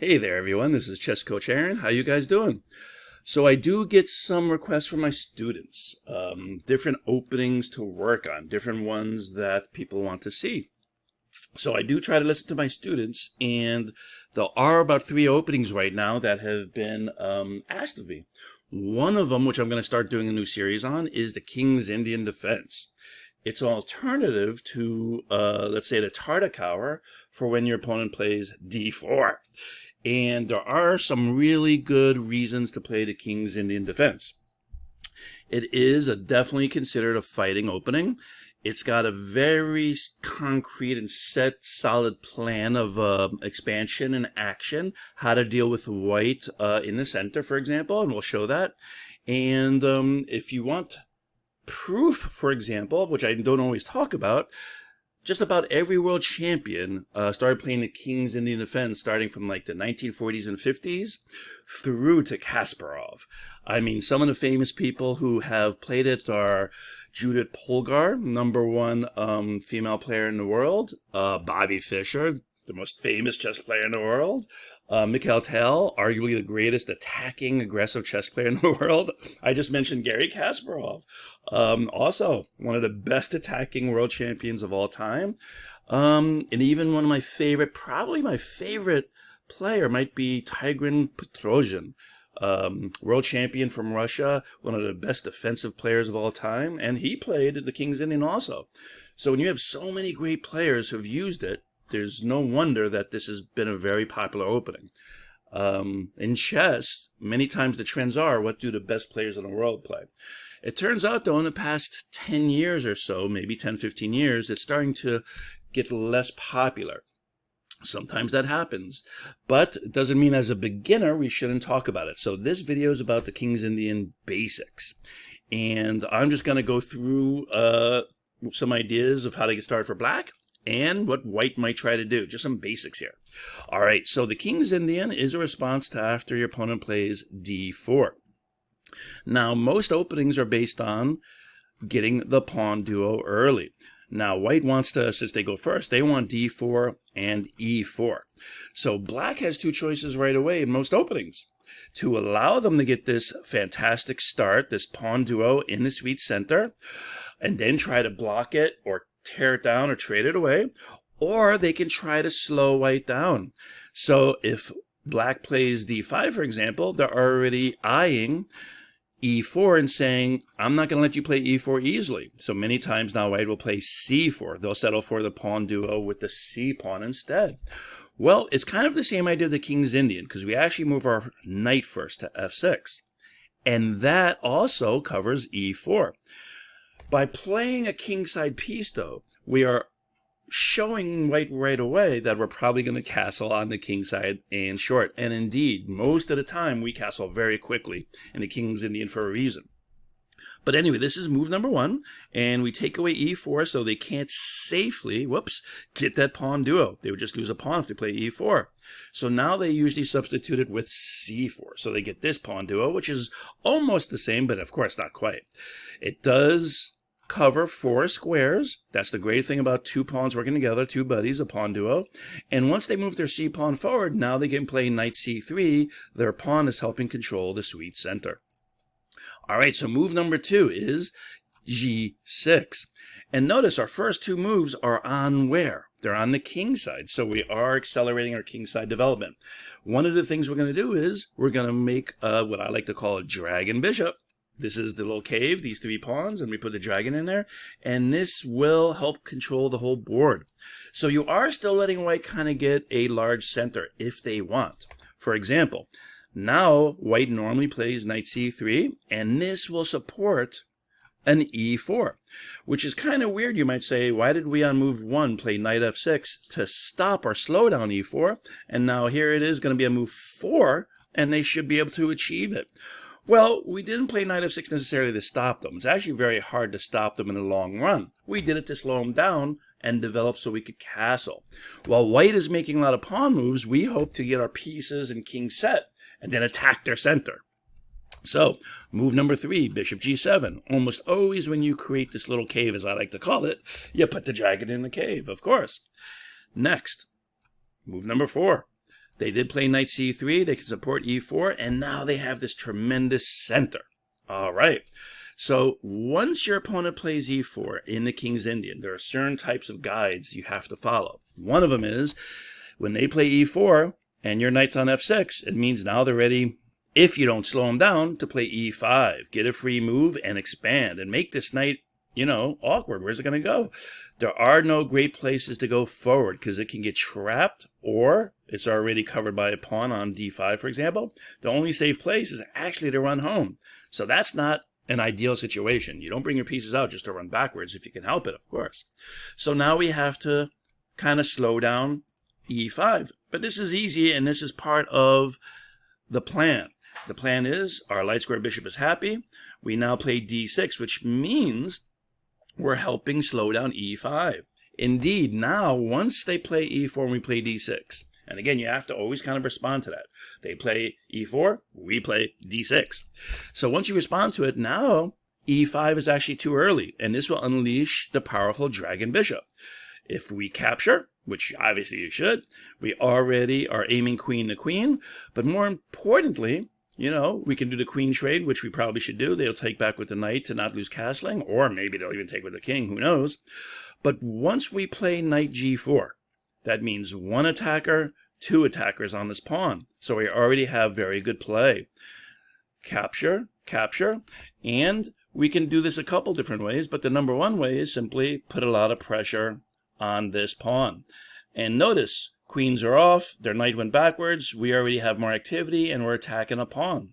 Hey there, everyone. This is Chess Coach Aaron. How you guys doing? So I do get some requests from my students, different openings to work on, different ones that people want to see. So I do try to listen to my students, and there are about 3 openings right now that have been asked of me. One of them, which I'm going to start doing a new series on, is the King's Indian Defense. It's an alternative to, let's say, the Tartakower for when your opponent plays d4. And there are some really good reasons to play the King's Indian Defense. It is definitely considered a fighting opening. It's got a very concrete and set solid plan of expansion and action, how to deal with white in the center, for example, and we'll show that. And if you want proof, for example, which I don't always talk about, just about every world champion started playing the King's Indian Defense starting from like the 1940s and 50s through to Kasparov. I mean, some of the famous people who have played it are Judit Polgar, #1 female player in the world, Bobby Fischer, the most famous chess player in the world, Mikhail, arguably the greatest attacking, aggressive chess player in the world. I just mentioned Garry Kasparov, also one of the best attacking world champions of all time. And even one of my favorite, probably my favorite player might be Tigran Petrosian, world champion from Russia, one of the best defensive players of all time. And he played the King's Indian also. So when you have so many great players who've used it, there's no wonder that this has been a very popular opening. In chess, many times the trends are, what do the best players in the world play? It turns out, though, in the past 10 years or so, maybe 10, 15 years, it's starting to get less popular. Sometimes that happens, but it doesn't mean as a beginner we shouldn't talk about it. So this video is about the King's Indian basics, and I'm just going to go through some ideas of how to get started for black and what white might try to do. Just some basics here. All right, so the King's Indian is a response to after your opponent plays d4. Now, most openings are based on getting the pawn duo early. Now, white wants to, since they go first, they want d4 and e4. So black has 2 choices right away in most openings. To allow them to get this fantastic start, this pawn duo in the sweet center, and then try to block it or tear it down or trade it away, or they can try to slow white down. So if black plays d5, for example, they're already eyeing e4 and saying, I'm not going to let you play e4 easily. So many times now white will play c4. They'll settle for the pawn duo with the c pawn instead. Well, it's kind of the same idea of the King's Indian, because we actually move our knight first to f6. And that also covers e4. By playing a kingside piece, though, we are showing white right away that we're probably going to castle on the kingside and short. And indeed, most of the time, we castle very quickly in the King's Indian for a reason. But anyway, this is move number 1, and we take away e4 so they can't safely, get that pawn duo. They would just lose a pawn if they play e4. So now they usually substitute it with c4. So they get this pawn duo, which is almost the same, but of course not quite. It does cover 4 squares. That's the great thing about 2 pawns working together, 2 buddies, a pawn duo. And once they move their c pawn forward, now they can play knight c3. Their pawn is helping control the sweet center. All right, so move number 2 is g6. And notice our first 2 moves are on where? They're on the king side. So we are accelerating our king side development. One of the things we're going to do is we're going to make what I like to call a dragon bishop. This is the little cave, these 3 pawns, and we put the dragon in there. And this will help control the whole board. So you are still letting white kind of get a large center if they want. For example, now white normally plays knight c3, and this will support an e4, which is kind of weird. You might say, why did we on move 1 play knight f6 to stop or slow down e4? And now here it is going to be a move 4, and they should be able to achieve it. Well, we didn't play knight f6 necessarily to stop them. It's actually very hard to stop them in the long run. We did it to slow them down and develop so we could castle. While white is making a lot of pawn moves, we hope to get our pieces and king set and then attack their center. So, move number 3, bishop g7. Almost always when you create this little cave, as I like to call it, you put the dragon in the cave, of course. Next, move number 4. They did play knight c3. They can support e4, and now they have this tremendous center. All right. So once your opponent plays e4 in the King's Indian, there are certain types of guides you have to follow. One of them is when they play e4 and your knight's on f6, it means now they're ready, if you don't slow them down, to play e5. Get a free move and expand and make this knight, awkward. Where's it going to go? There are no great places to go forward because it can get trapped or it's already covered by a pawn on d5, for example. The only safe place is actually to run home. So that's not an ideal situation. You don't bring your pieces out just to run backwards if you can help it, of course. So now we have to kind of slow down e5. But this is easy, and this is part of the plan. The plan is our light square bishop is happy. We now play d6, which means we're helping slow down e5. Indeed, now, once they play e4 and we play d6, and again, you have to always kind of respond to that. They play e4, we play d6. So once you respond to it, now e5 is actually too early, and this will unleash the powerful dragon bishop. If we capture, which obviously you should, we already are aiming queen to queen, but more importantly, we can do the queen trade, which we probably should do. They'll take back with the knight to not lose castling, or maybe they'll even take with the king, who knows. But once we play knight g4, that means one attacker, two attackers on this pawn. So we already have very good play. Capture, and we can do this a couple different ways, but the number one way is simply put a lot of pressure on this pawn. And notice, queens are off, their knight went backwards, we already have more activity, and we're attacking a pawn.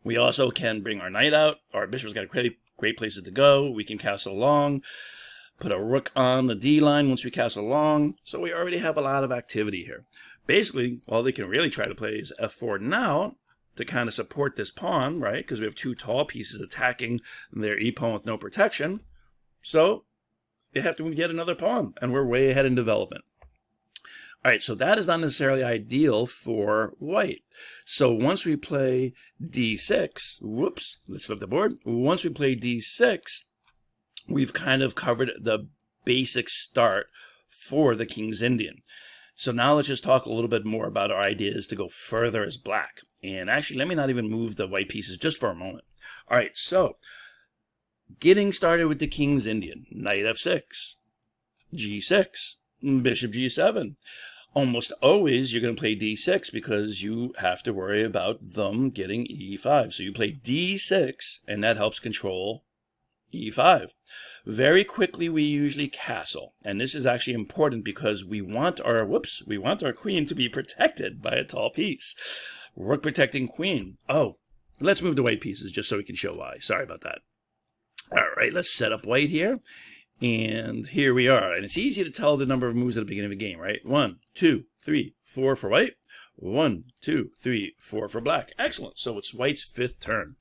We also can bring our knight out, our bishop's got great places to go, we can castle along, put a rook on the D line once we castle along, so we already have a lot of activity here. Basically, all they can really try to play is f4 now to kind of support this pawn, right? Because we have two tall pieces attacking their e-pawn with no protection. So they have to move yet another pawn, and we're way ahead in development. All right, so that is not necessarily ideal for white. So once we play d6, whoops, let's flip the board. Once we play d6, we've kind of covered the basic start for the King's Indian. So now let's just talk a little bit more about our ideas to go further as black. And actually, let me not even move the white pieces just for a moment. All right, so getting started with the King's Indian. Knight f6, g6, bishop g7. Almost always you're going to play d6 because you have to worry about them getting e5. So you play d6, and that helps control e5. Very quickly we usually castle, and this is actually important because we want our queen to be protected by a tall piece. Rook protecting queen. Oh, let's move the white pieces just so we can show why. Sorry about that. All right, let's set up white here. And here we are. And it's easy to tell the number of moves at the beginning of a game, right? 1, 2, 3, 4 for white. 1, 2, 3, 4 for black. Excellent. So it's white's fifth turn.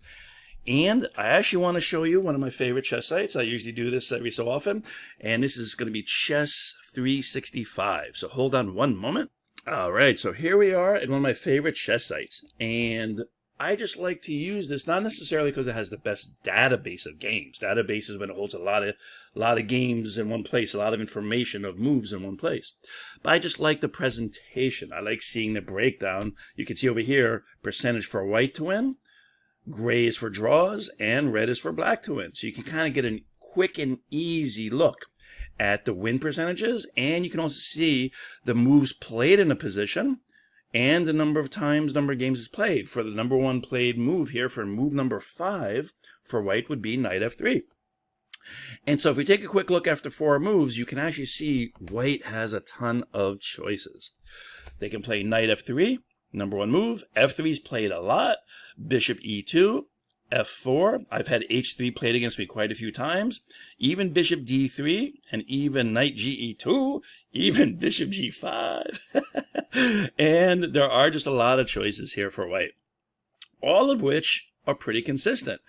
And I actually want to show you one of my favorite chess sites. I usually do this every so often. And this is going to be Chess 365. So hold on one moment. All right, so here we are at one of my favorite chess sites. And I just like to use this, not necessarily because it has the best database of games. Database is when it holds a lot of games in one place, a lot of information of moves in one place. But I just like the presentation. I like seeing the breakdown. You can see over here, percentage for white to win, gray is for draws, and red is for black to win. So you can kind of get a quick and easy look at the win percentages, and you can also see the moves played in a position, and the number of games is played. For the number one played move here, for move number 5 for white would be knight f3. And so if we take a quick look after 4 moves, you can actually see white has a ton of choices. They can play knight f3, number one move. f3 is played a lot. Bishop e2, f4. I've had h3 played against me quite a few times. Even bishop d3, and even knight ge2, even bishop g5. And there are just a lot of choices here for white, all of which are pretty consistent.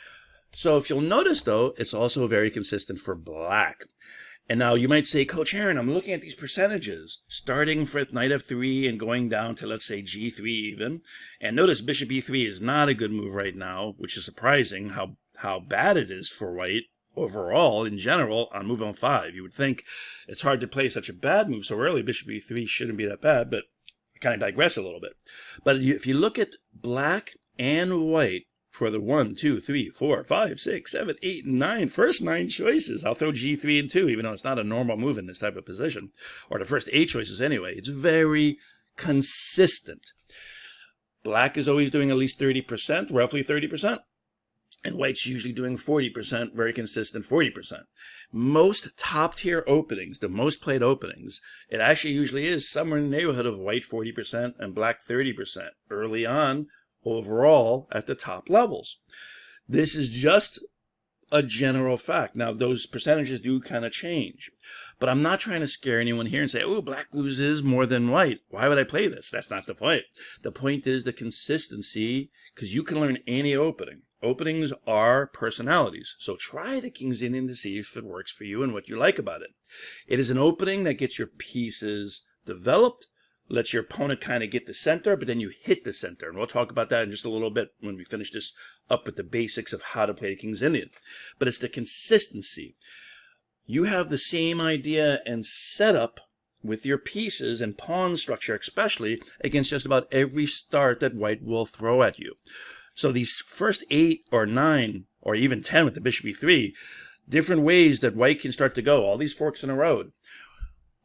So if you'll notice, though, it's also very consistent for black. And now you might say, Coach Aaron, I'm looking at these percentages, starting with knight f3 and going down to, let's say, g3 even. And notice bishop e3 is not a good move right now, which is surprising how bad it is for white overall, in general, on move on 5. You would think it's hard to play such a bad move so early. Bishop e3 shouldn't be that bad, but kind of digress a little bit. But if you look at black and white for the 1, 2, 3, 4, 5, 6, 7, 8, and 9, first 9 choices, I'll throw G3 and 2, even though it's not a normal move in this type of position, or the first 8 choices anyway. It's very consistent. Black is always doing at least 30%, roughly 30%. And white's usually doing 40%, very consistent 40%. Most top-tier openings, the most played openings, it actually usually is somewhere in the neighborhood of white 40% and black 30% early on, overall at the top levels. This is just a general fact. Now, those percentages do kind of change. But I'm not trying to scare anyone here and say, oh, black loses more than white. Why would I play this? That's not the point. The point is the consistency, because you can learn any opening. Openings are personalities. So try the King's Indian to see if it works for you and what you like about it. It is an opening that gets your pieces developed, lets your opponent kind of get the center, but then you hit the center. And we'll talk about that in just a little bit when we finish this up with the basics of how to play the King's Indian. But it's the consistency. You have the same idea and setup with your pieces and pawn structure, especially against just about every start that white will throw at you. So these first 8 or 9 or even 10 with the bishop e3, different ways that white can start to go, all these forks in a road.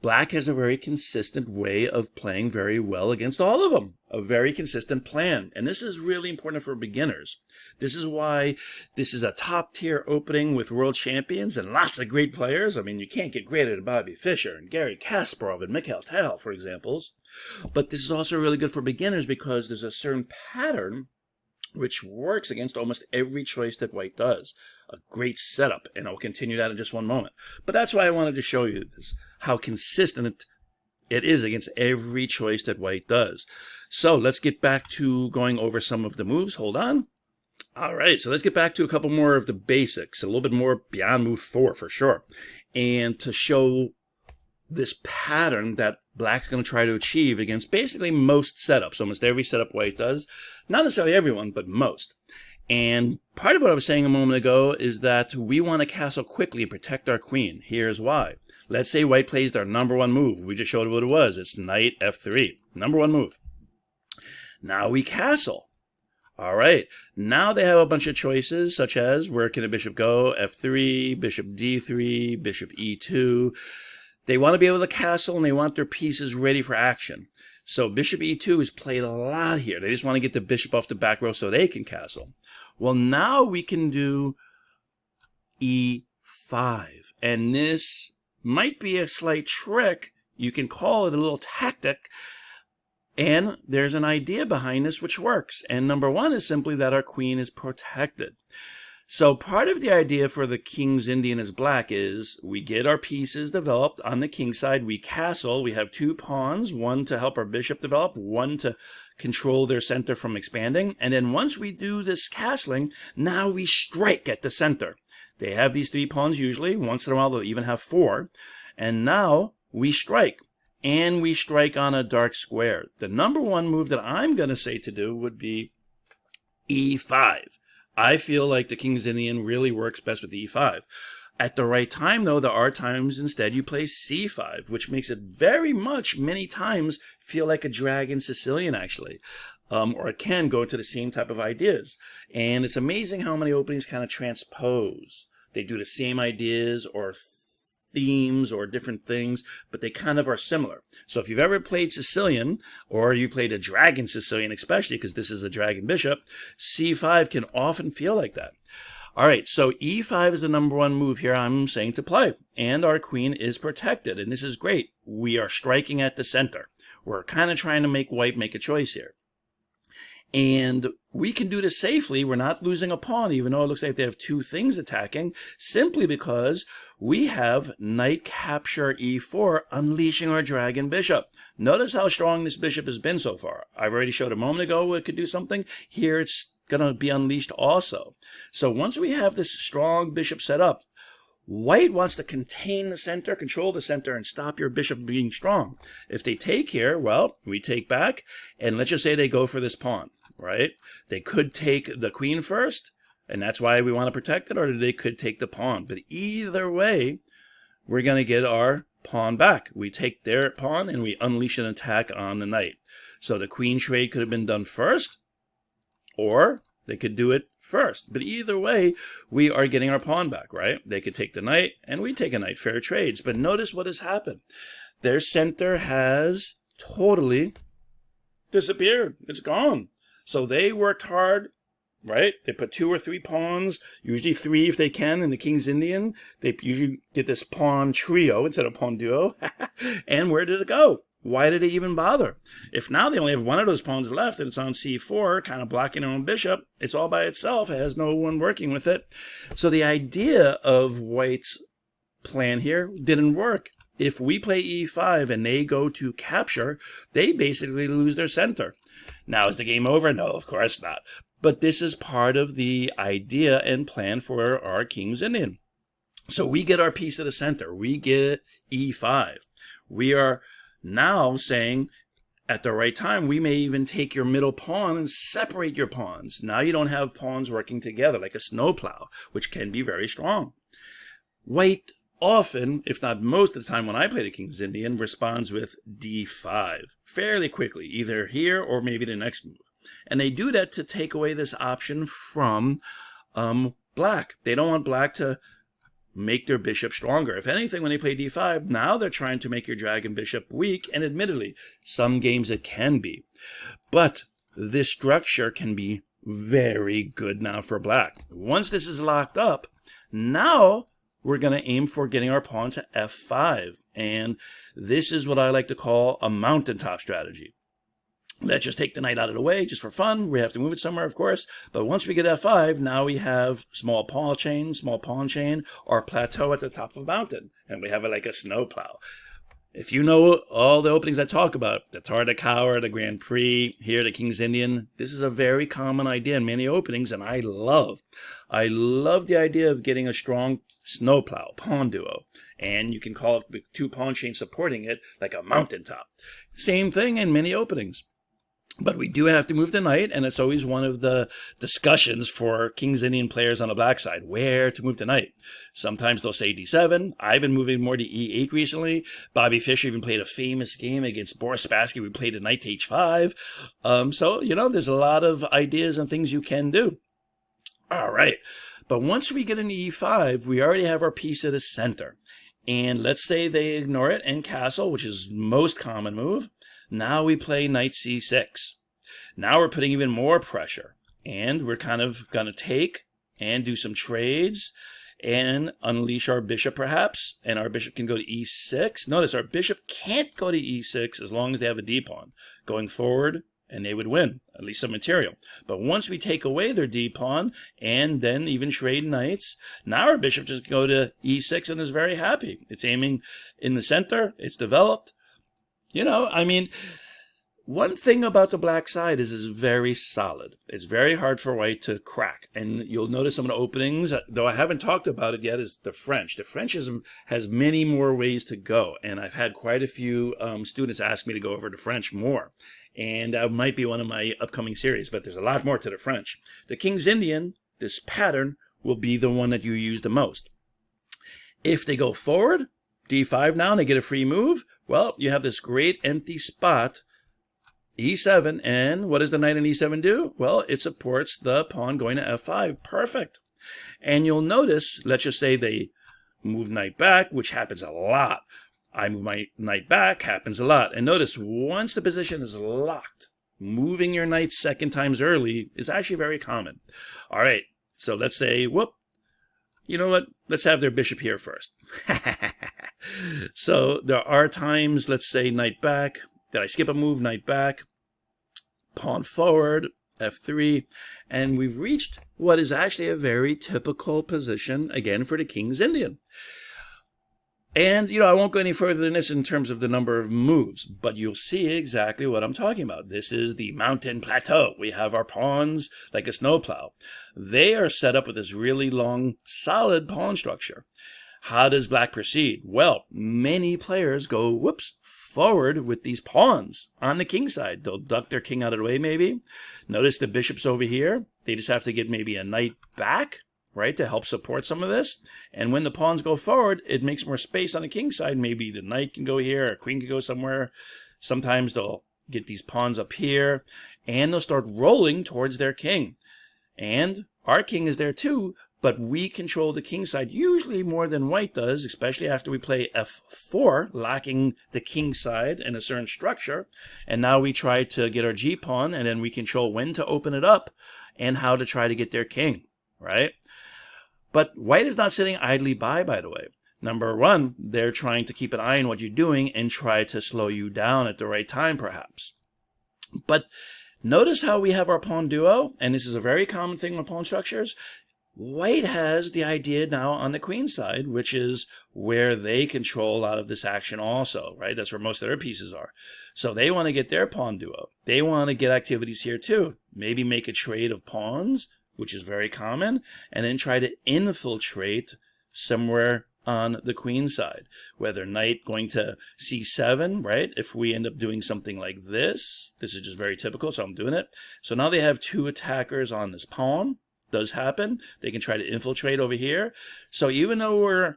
Black has a very consistent way of playing very well against all of them. A very consistent plan. And this is really important for beginners. This is why this is a top-tier opening with world champions and lots of great players. I mean, you can't get greater than Bobby Fischer and Garry Kasparov and Mikhail, for examples. But this is also really good for beginners because there's a certain pattern which works against almost every choice that white does. A great setup, and I'll continue that in just one moment. But that's why I wanted to show you this, how consistent it is against every choice that white does. So let's get back to going over some of the moves. Hold on. All right, so let's get back to a couple more of the basics, a little bit more beyond move 4 for sure. And to show this pattern that black's going to try to achieve against basically most setups, almost every setup white does. Not necessarily everyone, but most. And part of what I was saying a moment ago is that we want to castle quickly and protect our queen. Here's why. Let's say white plays their number 1 move. We just showed what it was. It's knight f3. Number 1 move. Now we castle. All right. Now they have a bunch of choices, such as where can a bishop go? f3, bishop d3, bishop e2. They want to be able to castle, and they want their pieces ready for action. So bishop e2 is played a lot here. They just want to get the bishop off the back row so they can castle. Well, now we can do e5. And this might be a slight trick. You can call it a little tactic. And there's an idea behind this which works. And number 1 is simply that our queen is protected. So part of the idea for the King's Indian as black is we get our pieces developed on the king side, we castle, we have 2 pawns, one to help our bishop develop, one to control their center from expanding, and then once we do this castling, now we strike at the center. They have these 3 pawns usually, once in a while they'll even have 4, and now we strike. And we strike on a dark square. The number 1 move that I'm going to say to do would be e5. I feel like the King's Indian really works best with e5. At the right time, though, there are times instead you play c5, which makes it very much, many times, feel like a dragon Sicilian, actually. Or it can go into the same type of ideas. And it's amazing how many openings kind of transpose. They do the same ideas or themes or different things, but they kind of are similar. So if you've ever played Sicilian, or you played a dragon Sicilian especially, because this is a dragon bishop, c5 can often feel like that. All right, so e5 is the number 1 move here I'm saying to play, and our queen is protected, and this is great. We are striking at the center. We're kind of trying to make white make a choice here. And we can do this safely. We're not losing a pawn, even though it looks like they have 2 things attacking, simply because we have knight capture e4, unleashing our dragon bishop. Notice how strong this bishop has been so far. I already showed a moment ago it could do something. Here it's going to be unleashed also. So once we have this strong bishop set up, white wants to contain the center, control the center, and stop your bishop being strong. If they take here, well, we take back, and let's just say they go for this pawn. Right? They could take the queen first, and that's why we want to protect it, or they could take the pawn. But either way, we're going to get our pawn back. We take their pawn and we unleash an attack on the knight. So the queen trade could have been done first, or they could do it first. But either way, we are getting our pawn back, right? They could take the knight, and we take a knight. Fair trades. But notice what has happened. Their center has totally disappeared. It's gone. So they worked hard, right? They put 2 or 3 pawns, usually 3 if they can, in the King's Indian. They usually get this pawn trio instead of pawn duo. And where did it go? Why did they even bother? If now they only have one of those pawns left and it's on c4, kind of blocking their own bishop, it's all by itself. It has no one working with it. So the idea of White's plan here didn't work. If we play e5 and they go to capture, they basically lose their center. Now, is the game over? No, of course not. But this is part of the idea and plan for our King's Indian. So we get our piece of the center. We get e5. We are now saying at the right time, we may even take your middle pawn and separate your pawns. Now you don't have pawns working together like a snowplow, which can be very strong. White often, if not most of the time when I play the King's Indian, responds with d5 fairly quickly, either here or maybe the next move. And they do that to take away this option from black. They don't want black to make their bishop stronger. If anything, when they play d5, now they're trying to make your dragon bishop weak, and admittedly, some games it can be. But this structure can be very good now for black. Once this is locked up, now we're going to aim for getting our pawn to f5. And this is what I like to call a mountaintop strategy. Let's just take the knight out of the way just for fun. We have to move it somewhere, of course. But once we get f5, now we have small pawn chain, or plateau at the top of a mountain. And we have it like a snowplow. If you know all the openings I talk about, the Tar de Cower, the Grand Prix, here the King's Indian, this is a very common idea in many openings, and I love the idea of getting a strong snowplow, pawn duo. And you can call it with 2 pawn chains supporting it like a mountaintop. Same thing in many openings. But we do have to move the knight, and it's always one of the discussions for King's Indian players on the black side, where to move the knight. Sometimes they'll say d7. I've been moving more to e8 recently. Bobby Fischer even played a famous game against Boris Spassky. We played a knight to h5. So, you know, there's a lot of ideas and things you can do. All right. But once we get into e5, we already have our piece at the center. And let's say they ignore it and castle, which is most common move. Now we play knight c6. Now we're putting even more pressure. And we're kind of going to take and do some trades and unleash our bishop perhaps. And our bishop can go to e6. Notice our bishop can't go to e6 as long as they have a d-pawn. Going forward, and they would win, at least some material. But once we take away their d-pawn and then even trade knights, now our bishop just go to e6 and is very happy. It's aiming in the center. It's developed. You know, I mean, one thing about the black side is it's very solid. It's very hard for white to crack. And you'll notice some of the openings, though I haven't talked about it yet, is the French. The French has many more ways to go. And I've had quite a few students ask me to go over the French more. And that might be one of my upcoming series, but there's a lot more to the French. The King's Indian, this pattern, will be the one that you use the most. If they go forward, d5 now, and they get a free move, well, you have this great empty spot, e7, and what does the knight in e7 do? Well, it supports the pawn going to f5. Perfect. And you'll notice, let's just say they move knight back, which happens a lot. I move my knight back, happens a lot. And notice, once the position is locked, moving your knight second times early is actually very common. All right, so let's say, whoop, you know what? Let's have their bishop here first. So there are times, let's say knight back. Did I skip a move? Knight back. Pawn forward, f3. And we've reached what is actually a very typical position, again, for the King's Indian. And, you know, I won't go any further than this in terms of the number of moves, but you'll see exactly what I'm talking about. This is the mountain plateau. We have our pawns like a snowplow. They are set up with this really long, solid pawn structure. How does black proceed? Well, many players go, whoops, forward with these pawns on the king side. They'll duck their king out of the way, maybe. Notice the bishop's over here. They just have to get maybe a knight back, right, to help support some of this. And when the pawns go forward, it makes more space on the king side. Maybe the knight can go here, or queen can go somewhere. Sometimes they'll get these pawns up here, and they'll start rolling towards their king. And our king is there too, but we control the king side usually more than white does, especially after we play f4, locking the king side in a certain structure. And now we try to get our g-pawn, and then we control when to open it up and how to try to get their king, right? But white is not sitting idly by the way. Number one, they're trying to keep an eye on what you're doing and try to slow you down at the right time, perhaps. But notice how we have our pawn duo, and this is a very common thing with pawn structures. White has the idea now on the queen side, which is where they control a lot of this action also, right? That's where most of their pieces are. So they want to get their pawn duo. They want to get activities here too. Maybe make a trade of pawns, which is very common, and then try to infiltrate somewhere on the queen side. Whether knight going to c7, right? If we end up doing something like this is just very typical, so I'm doing it. So now they have two attackers on this pawn. Does happen. They can try to infiltrate over here. So even though we're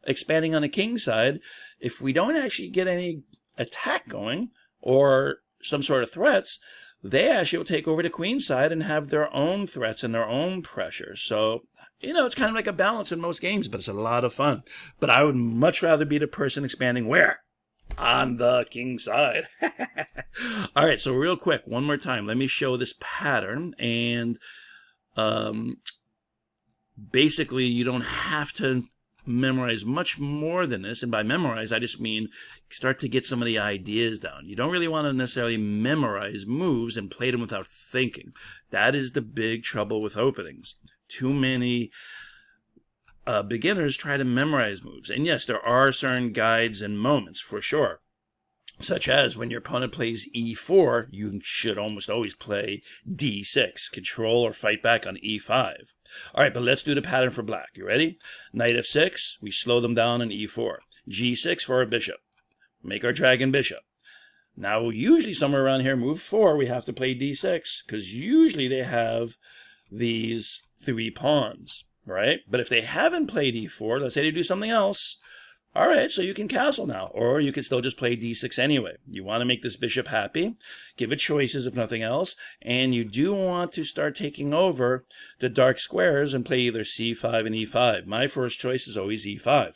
expanding on the king side, if we don't actually get any attack going or some sort of threats, they actually will take over the queen side and have their own threats and their own pressure. So, you know, it's kind of like a balance in most games, but it's a lot of fun. But I would much rather be the person expanding where? On the king side. All right, so real quick, one more time. Let me show this pattern. And basically, you don't have to memorize much more than this. And by memorize, I just mean start to get some of the ideas down. You don't really want to necessarily memorize moves and play them without thinking. That is the big trouble with openings. Too many beginners try to memorize moves. And yes, there are certain guides and moments for sure. Such as when your opponent plays e4, you should almost always play d6, control or fight back on e5. All right, but let's do the pattern for black. You ready? Knight f6, we slow them down on e4. g6 for our bishop. Make our dragon bishop. Now, usually somewhere around here, move 4, we have to play d6, because usually they have these 3 pawns, right? But if they haven't played e4, let's say they do something else, all right, so you can castle now, or you can still just play d6 anyway. You want to make this bishop happy, give it choices if nothing else, and you do want to start taking over the dark squares and play either c5 and e5. My first choice is always e5.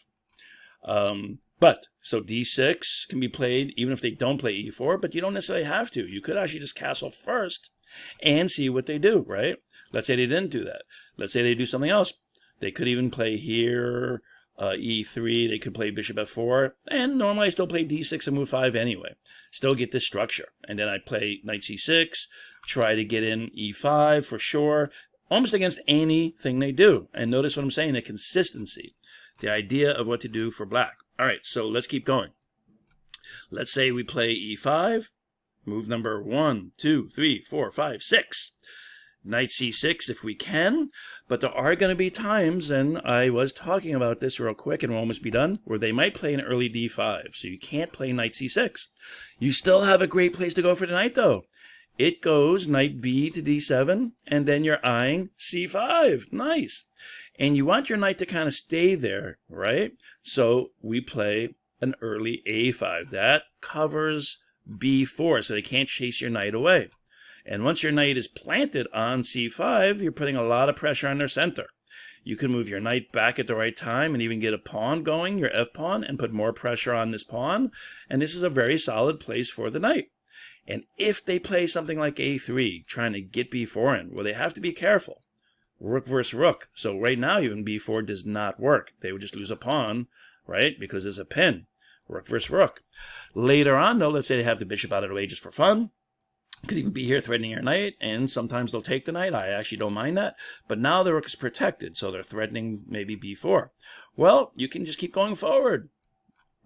So d6 can be played even if they don't play e4, but you don't necessarily have to. You could actually just castle first and see what they do, right? Let's say they didn't do that. Let's say they do something else. They could even play here, e3, they could play bishop f4, and normally I still play d6 and move 5 anyway. Still get this structure. And then I play knight c6, try to get in e5 for sure, almost against anything they do. And notice what I'm saying, the consistency, the idea of what to do for black. All right, so let's keep going. Let's say we play e5, move number 1, 2, 3, 4, 5, 6. Knight c6 if we can, but there are going to be times, and I was talking about this real quick and we'll almost be done, where they might play an early d5, so you can't play knight c6. You still have a great place to go for the knight though. It goes knight b to d7, and then you're eyeing c5. Nice. And you want your knight to kind of stay there, right? So we play an early a5. That covers b4, so they can't chase your knight away. And once your knight is planted on c5, you're putting a lot of pressure on their center. You can move your knight back at the right time and even get a pawn going, your f-pawn, and put more pressure on this pawn. And this is a very solid place for the knight. And if they play something like a3, trying to get b4 in, well, they have to be careful. Rook versus rook. So right now, even b4 does not work. They would just lose a pawn, right, because there's a pin. Rook versus rook. Later on, though, let's say they have the bishop out of the way just for fun. Could even be here threatening your knight, and sometimes they'll take the knight. I actually don't mind that. But now the rook is protected, so they're threatening maybe b4. Well, you can just keep going forward,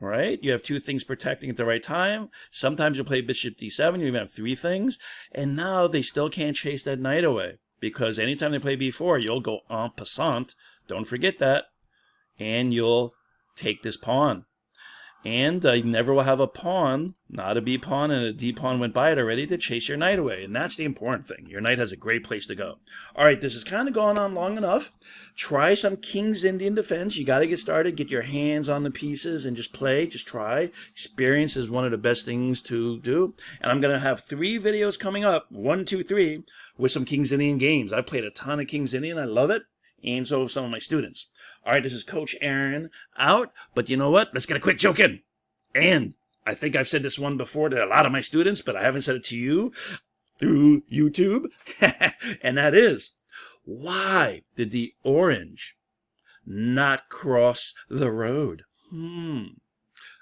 right? You have 2 things protecting at the right time. Sometimes you'll play bishop d7. You even have 3 things. And now they still can't chase that knight away, because anytime they play b4, you'll go en passant. Don't forget that. And you'll take this pawn. And I never will have a pawn, not a B pawn, and a D pawn went by it already to chase your knight away. And that's the important thing. Your knight has a great place to go. All right, this has kind of gone on long enough. Try some King's Indian defense. You got to get started. Get your hands on the pieces and just play. Just try. Experience is one of the best things to do. And I'm going to have 3 videos coming up, 1, 2, 3, with some King's Indian games. I've played a ton of King's Indian. I love it. And so have some of my students. All right, this is Coach Aaron out. But you know what? Let's get a quick joke in. And I think I've said this one before to a lot of my students, but I haven't said it to you through YouTube. And that is, why did the orange not cross the road?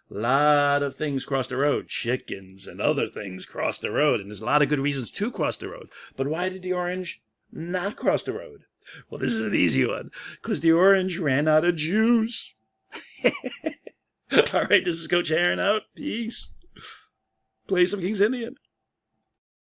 Lot of things cross the road. Chickens and other things cross the road. And there's a lot of good reasons to cross the road. But why did the orange not cross the road? Well, this is an easy one. Because the orange ran out of juice. All right, this is Coach Aaron out. Peace. Play some King's Indian.